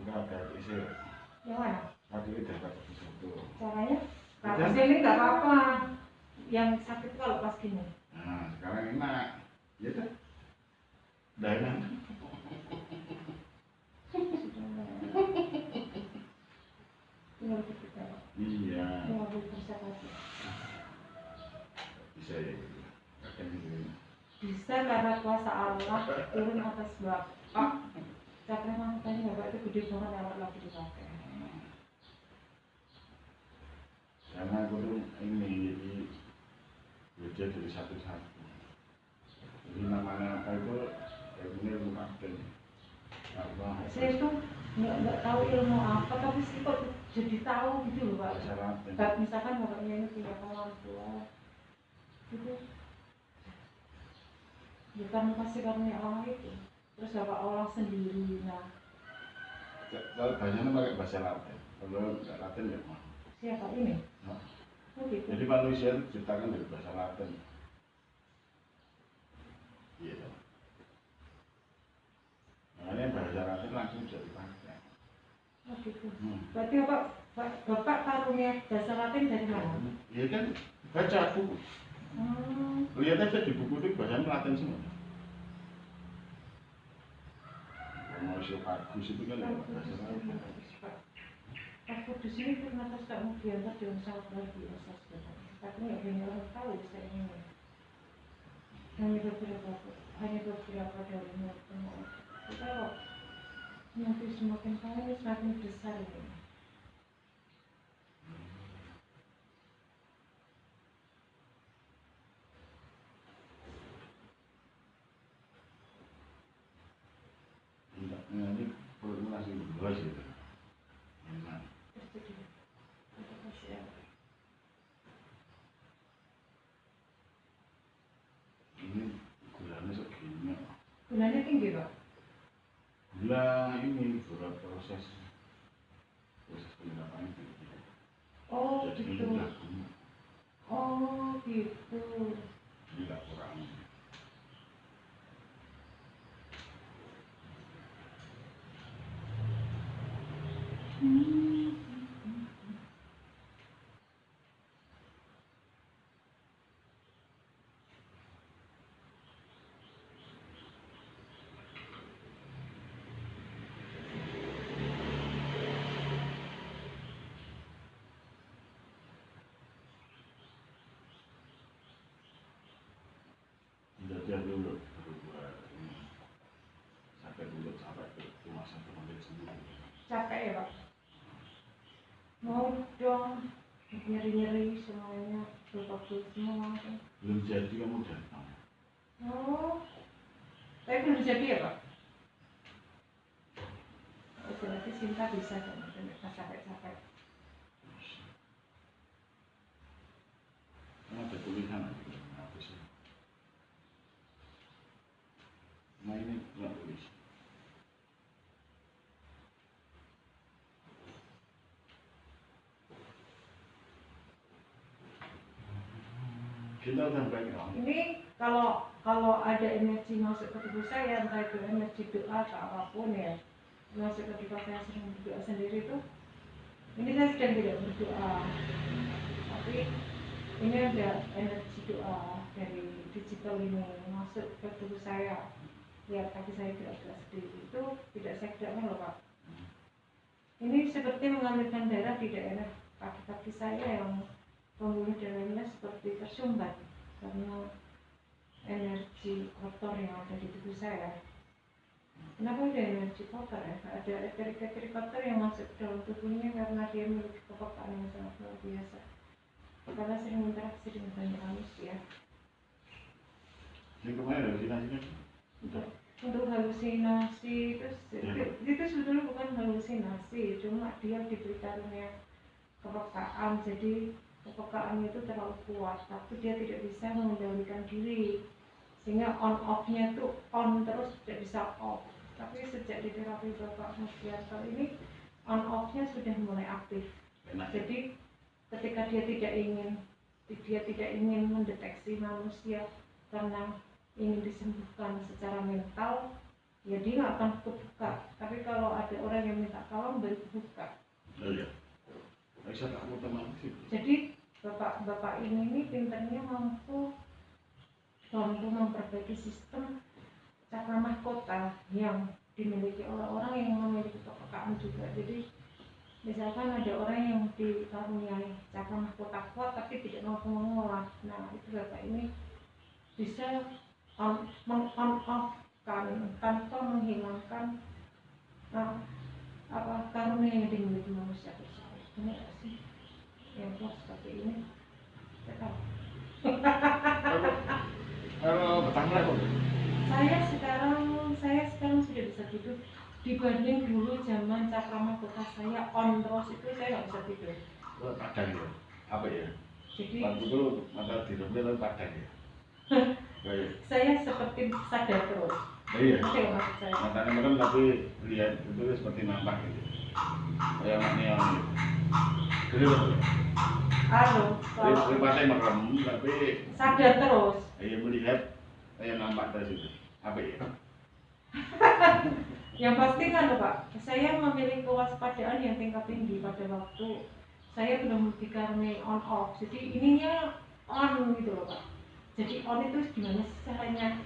Enggak ada isi. Yang mana? Tadi udah dapat satu. Caranya? Pas ini nggak apa-apa. Yang sakit kalau pas gini. Nah, sekarang enak. Ya kan? Udah enak. Tinggal kita. Iya. Tinggal berusaha lagi. Bisa ya. Akan ini. Bisa karena kuasa Allah turun atas Bapak. Karena mantannya Bapak itu gede banget lewat lagi dipakai. Karena aku tuh ini jadi belajar dari satu-satu. Jadi namanya apa itu? Ini rumah dan apa? Saya tuh nggak tahu ilmu apa, tapi sih kok jadi tahu gitu loh Pak. Kayak misalkan bapaknya ini punya orang tua, gitu. Bukan pasti karunia Allah itu. Terus bapak Allah sendiri, nah. Kalau banyaknya pakai bahasa Latin, kalau nggak Latin ya mah. Siapa ini? Nah. Oh gitu. Jadi manusia itu diciptakan dari bahasa Latin. Iya. Makanya bahasa Latin langsung bisa dipakai. Oh gitu. Berarti bapak karunia bahasa Latin dari mana? Iya kan, baca buku. Lihat aja di buku itu bahasanya Latin semua. Manusia bagus itu kan bahasa Latin. Aku di sini ternyata kamu diantar dengan sangat luar biasa sebenarnya. Tapi nggak banyak orang tahu saya ini. Hanya beberapa dari mereka. Kalau nanti semakin kaya semakin besar ini. Nanti perlu ngasih belas gitu. Enak. Ini gulanya segini. Gulanya tinggi Pak? Gula ini gula proses penyerapan itu. Oh jadi gitu. Oh gitu. Jadi nggak kurang. Belajar dulu buat ini sampai dulu sampai ke rumah sakit menit sendiri. Capek ya Pak? Mau dong, nyeri-nyeri semuanya, betul semua. Belum jadi kamu datang. Oh, tapi belum jadi ya Pak? Oh, berarti Sinta bisa kan, pas capek-capek. Ada tulisan apa sih? Nah ini nggak tulis. Kita sampai ke ini kalau ada energi masuk ke tubuh saya, entah itu energi doa atau apapun ya, masuk ke tubuh saya sering berdoa sendiri itu, ini saya sedang tidak berdoa, tapi ini ada energi doa dari digital ini masuk ke tubuh saya. Lihat kaki saya gerak-gerak sendiri, itu tidak saya gerakkan loh Pak. Ini seperti mengalirkan darah di daerah kaki-kaki saya yang pembuluh darahnya seperti tersumbat karena energi kotor yang ada di tubuh saya. Kenapa ada energi kotor ya? Ada eteri kotor yang masuk ke dalam tubuhnya karena dia memiliki kepekaan yang sangat luar biasa. Karena sering interaksi dengan banyak manusia. Ini kemarin halusinasinya Untuk halusinasi itu sebetulnya bukan halusinasi, cuma dia diberi karunia kepekaan, jadi kepekaannya itu terlalu kuat, tapi dia tidak bisa mengendalikan diri, sehingga on off-nya tuh on terus, tidak bisa off. Tapi sejak di terapi Bapak Musliarto ini on off-nya sudah mulai aktif. Jadi ketika dia tidak ingin mendeteksi manusia karena ingin disembuhkan secara mental, ya dia nggak akan buka. Tapi kalau ada orang yang minta tolong baru buka. Oh iya. Bisa kamu teman sih. Jadi bapak ini pinternya mampu memperbaiki sistem cakra mahkota yang dimiliki oleh orang yang memiliki kepekaan juga. Jadi misalkan ada orang yang dikaruniai cakra mahkota kuat tapi tidak mampu mengolah, nah itu bapak ini bisa meng-on-off-kan tanpa menghilangkan karunia yang dimiliki manusia tersebut. Benar nggak sih? Yang kuat seperti ini. Tidak tahu. Kalau bertanya apa? Saya sekarang sudah bisa tidur. Dibanding dulu zaman cakra mahkota saya on terus itu saya nggak bisa tidur. Padang ya? Apa ya? Jadi waktu itu mata tidurnya lalu padang ya? Baik. saya seperti sadar terus. Iya. Oke, maksud saya. Matanya merem tapi lihat itu seperti nampak gitu. Kayak neon gitu. Jadi Halo, kalau pasnya merem tapi sadar terus. Iya melihat kayak nampak dari situ. Apa ya? Yang pasti kan Pak, saya memiliki kewaspadaan yang tingkat tinggi pada waktu saya belum dikaruniai on off. Jadi ininya on gitu loh Pak. Jadi on itu gimana sih caranya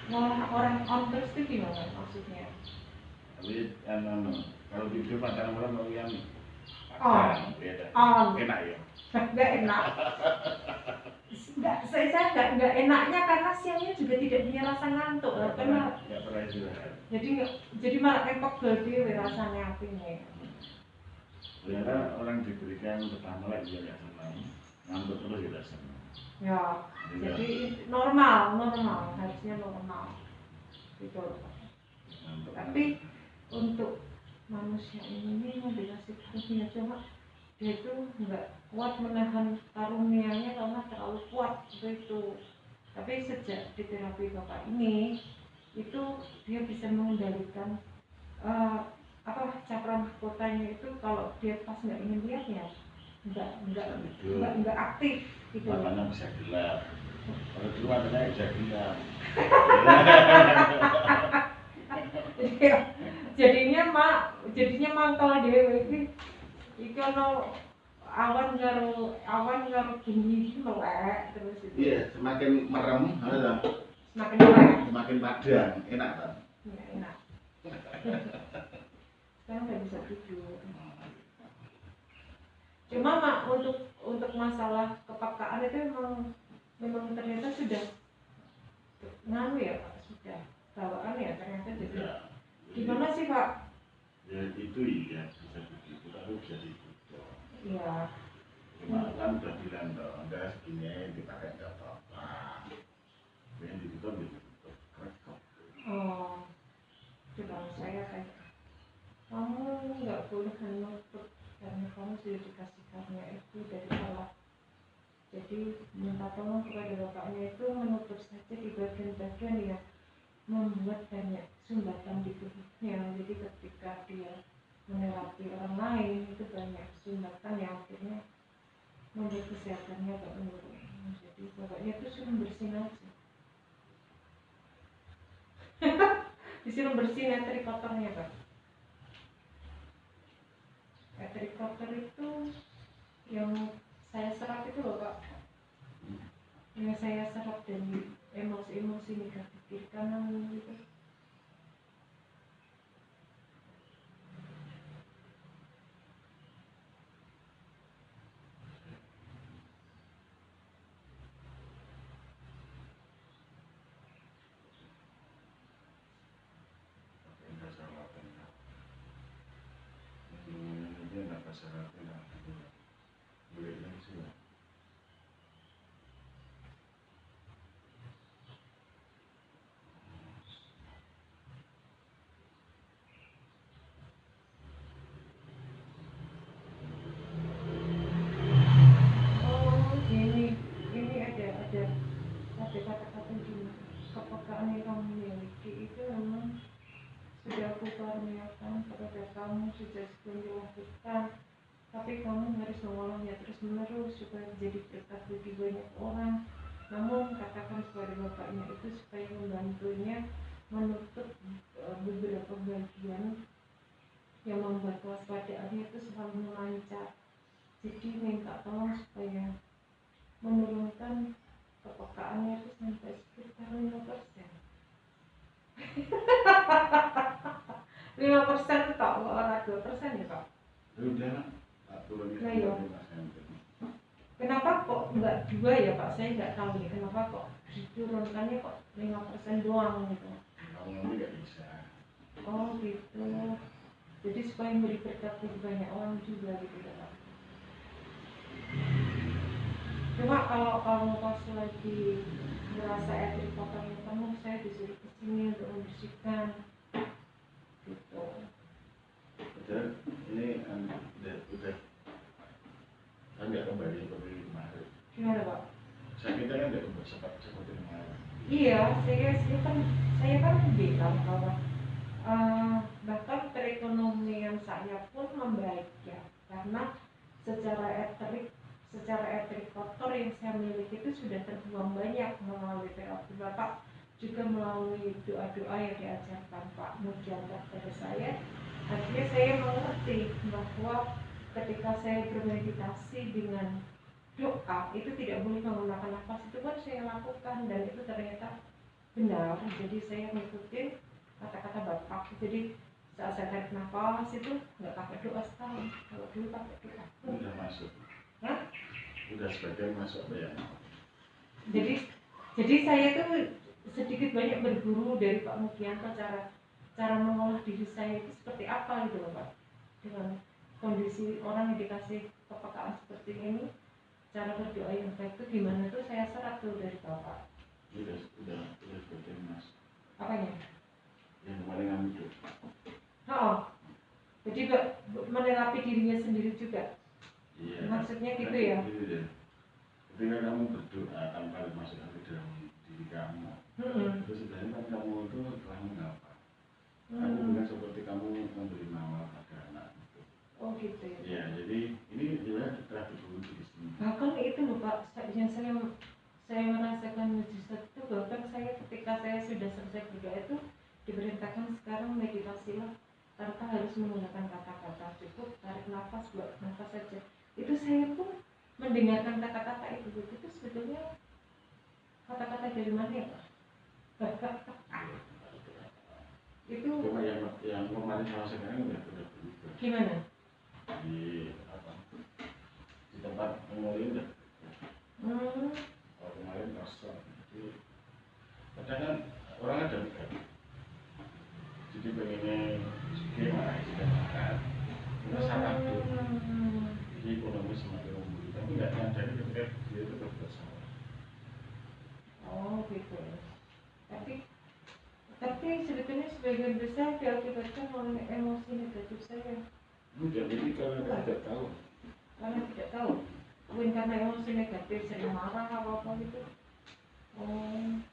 ngolah orang on terus itu gimana maksudnya? Tapi kalau tidur matanya merem kalau yang On. beda. On. Enak ya? Nggak enak. Saya nggak enaknya karena siangnya juga tidak punya rasa ngantuk lah, karena nggak pernah istirahat. jadi malah repot banget rasanya apinya. Ternyata orang diberikan pertama lagi juga nggak senang, ngantuk terus juga senang. Ya, jadi normal harusnya normal gitu. Ngantuk. Tapi untuk manusia ini mau dikasih karunia cuma dia itu nggak kuat menahan karunianya karena terlalu kuat itu. Tapi sejak di terapi bapak ini itu dia bisa mengendalikan cakra mahkotanya itu. Kalau dia pas nggak ingin lihat ya nggak aktif gitu. Matanya bisa gelap. Kalau dulu matanya bisa gelap. jadinya mangkal dewe iki ono awan karo bunyi iki melek terus itu. Iya, semakin merem, Semakin melek. semakin padang, enak kan? Ya, enak. Sekarang nggak bisa tidur. Cuma untuk masalah kepekaan itu memang ternyata sudah nganu ya Pak, sudah bawaan ya ternyata. Jadi Ya, gimana sih Pak? ya itu iya bisa begitu, tapi bisa ditutup. Ya. Cuma kan udah bilang dong, Anda segini dipakai nggak apa-apa. Yang ditutup. Oh, coba saya kayak kamu nggak boleh menutup karena kamu sudah dikasih karunia itu dari Allah. Jadi minta tolong kepada bapaknya itu menutup saja di bagian-bagian yang membuat banyak sumbatan di tubuhnya. Jadi ketika dia menerapi orang lain itu banyak sumbatan yang akhirnya membuat kesehatannya agak menurun. Jadi bapaknya itu suruh bersin aja. Disuruh bersihin eteri kotornya Pak. Eteri kotor itu yang saya serap itu loh Pak. Yang saya serap dari emosi-emosi negatif kiri kanan gitu. Ada kata-kata gini, kepekaan yang kamu miliki itu memang sudah aku karuniakan kepada kamu sejak sebelum dilahirkan, tapi kamu harus mengolahnya terus menerus supaya menjadi berkat bagi banyak orang. Namun katakan kepada bapaknya itu supaya membantunya menutup beberapa bagian yang membuat kewaspadaannya itu selalu melancar. Jadi minta tolong supaya menurunkan kepekaannya itu sampai sekitar 5%. 5% itu kok, orang 2% ya kok. Udah tak turunin Nah, iya. 5%. Kenapa kok enggak 2 ya Pak? Saya nggak tahu nih kenapa kok diturunkannya kok 5% doang gitu. Kamu nanti nggak bisa. Oh gitu. Jadi supaya memberi berkat bagi banyak orang juga gitu ya Pak. Cuma kalau kamu pas lagi merasa etrik kotornya penuh, saya disuruh kesini untuk membersihkan gitu. Udah, ini udah kan nggak kembali seperti kemarin. Gimana Pak? Sakitnya kan nggak kembali seperti kemarin. Iya, saya kan bilang bahwa bahkan perekonomian saya pun membaik ya, karena secara etrik kotor yang saya miliki itu sudah terbuang banyak melalui terapi Bapak, juga melalui doa-doa yang diajarkan Pak Mujianto kepada saya. Akhirnya saya mengerti bahwa ketika saya bermeditasi dengan doa itu tidak boleh menggunakan nafas, itu kan saya lakukan dan itu ternyata benar. Jadi saya mengikuti kata-kata Bapak. Jadi saat saya tarik nafas itu nggak pakai doa sekarang, kalau dulu pakai doa. Udah masuk. Hah? Udah sebagian masuk ya. Jadi saya tuh sedikit banyak berguru dari Pak Mugianto cara mengolah diri saya itu seperti apa gitu loh Pak. Dengan kondisi orang yang dikasih kepekaan seperti ini, cara berdoa yang baik itu gimana tuh saya serap tuh dari Bapak. Udah sebagian masuk. Apanya? Yang kemarin ngambil. Oh, jadi menerapi dirinya sendiri juga. Iya. Maksudnya gitu Kan ya? Gitu deh. Ketika kamu berdoa tanpa masukkan ke dalam diri kamu, itu sebenarnya kan kamu itu telah mengapa? Aku bukan seperti kamu memberi nama pada anak itu. Oh gitu ya. Ya, jadi ini juga terapi dulu di sini. Bahkan itu loh Pak, yang saya merasakan mujizat itu, bahkan saya ketika saya sudah selesai berdoa itu diperintahkan sekarang meditasilah tanpa harus menggunakan kata-kata, cukup tarik nafas, buat nafas saja. Itu saya pun mendengarkan kata-kata itu sebetulnya kata-kata dari mana ya Pak? Itu Cuma yang kemarin sama sekarang udah berubah. gimana? Di tempat memori udah. Kalau kemarin kosong. Jadi kadang kan orang ada kan. Jadi pengennya gimana sudah makan, kita sangat tuh. Jadi ekonomi semakin memburuk, tapi nggak nyadari ketika dia itu bersalah. Oh gitu. Tapi sebetulnya sebagian besar diakibatkan oleh emosi negatif saya. Enggak, jadi karena tidak tahu. Karena tidak tahu. Mungkin karena emosi negatif, sering marah apa-apa gitu. Oh.